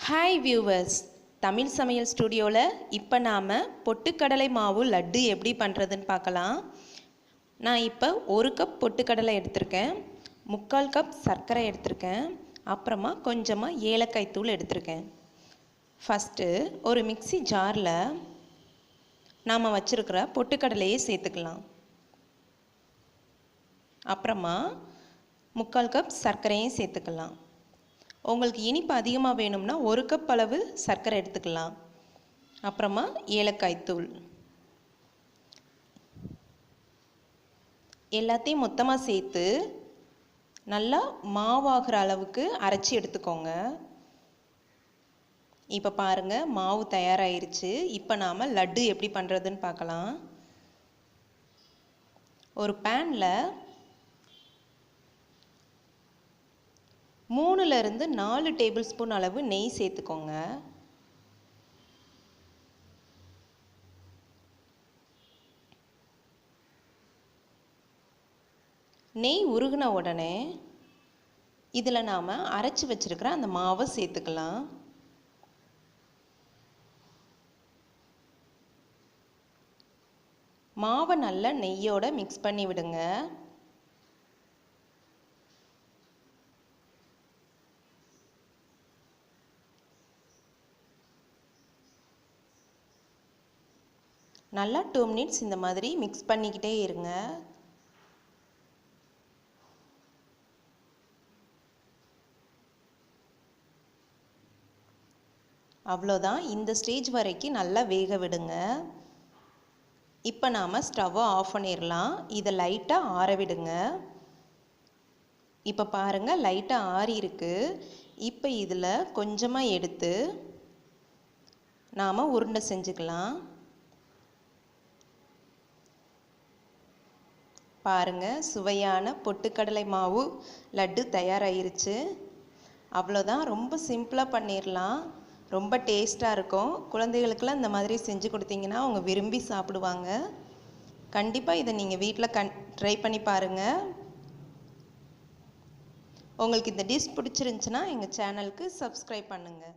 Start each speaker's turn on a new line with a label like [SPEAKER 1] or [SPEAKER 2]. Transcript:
[SPEAKER 1] Hi viewers, Tamil சமையல் ஸ்டுடியோவில் இப்போ நாம் பொட்டுக்கடலை மாவு லட்டு எப்படி பண்ணுறதுன்னு பார்க்கலாம். நான் இப்போ 1 கப் பொட்டுக்கடலை எடுத்திருக்கேன், 3/4 கப் சர்க்கரை எடுத்திருக்கேன், அப்புறமா கொஞ்சமாக ஏலக்காய் தூள் எடுத்திருக்கேன். ஃபஸ்ட்டு ஒரு மிக்ஸி ஜாரில் நாம் வச்சுருக்கிற பொட்டுக்கடலையை சேர்த்துக்கலாம். அப்புறமா 3/4 கப் சர்க்கரையும் சேர்த்துக்கலாம். உங்களுக்கு இனிப்பு அதிகமாக வேணும்னா 1 கப் அளவு சர்க்கரை எடுத்துக்கலாம். அப்புறமா ஏலக்காய் தூள் எல்லாத்தையும் மொத்தமாக சேர்த்து நல்லா மாவாகிற அளவுக்கு அரைச்சி எடுத்துக்கோங்க. இப்போ பாருங்கள், மாவு தயாராகிருச்சு. இப்போ நாம் லட்டு எப்படி பண்ணுறதுன்னு பார்க்கலாம். ஒரு பேனில் 3லிருந்து 4 டேபிள் ஸ்பூன் அளவு நெய் சேர்த்துக்கோங்க. நெய் உருகின உடனே இதில் நாம் அரைச்சி வச்சிருக்கிற அந்த மாவை சேர்த்துக்கலாம். மாவை நல்லா நெய்யோட மிக்ஸ் பண்ணி விடுங்க. நல்லா 2 மினிட்ஸ் இந்த மாதிரி மிக்ஸ் பண்ணிக்கிட்டே இருங்க. அவ்வளோதான், இந்த ஸ்டேஜ் வரைக்கும் நல்லா வேக விடுங்க. இப்போ நாம் ஸ்டவ்வை ஆஃப் பண்ணிடலாம். இதை லைட்டாக ஆற விடுங்க. இப்போ பாருங்கள், லைட்டாக ஆறி இருக்கு. இப்போ இதில் கொஞ்சமாக எடுத்து நாம் உருண்டை செஞ்சுக்கலாம். பாருங்கள், சுவையான பொட்டுக்கடலை மாவு லட்டு தயாராகிருச்சு. அவ்வளோதான், ரொம்ப சிம்பிளாக பண்ணிடலாம். ரொம்ப டேஸ்ட்டாக இருக்கும். குழந்தைகளுக்கெல்லாம் இந்த மாதிரி செஞ்சு கொடுத்தீங்கன்னா அவங்க விரும்பி சாப்பிடுவாங்க. கண்டிப்பாக இதை நீங்கள் வீட்டில் ட்ரை பண்ணி பாருங்கள். உங்களுக்கு இந்த டிஷ் பிடிச்சிருந்துச்சுன்னா எங்கள் சேனலுக்கு சப்ஸ்கிரைப் பண்ணுங்கள்.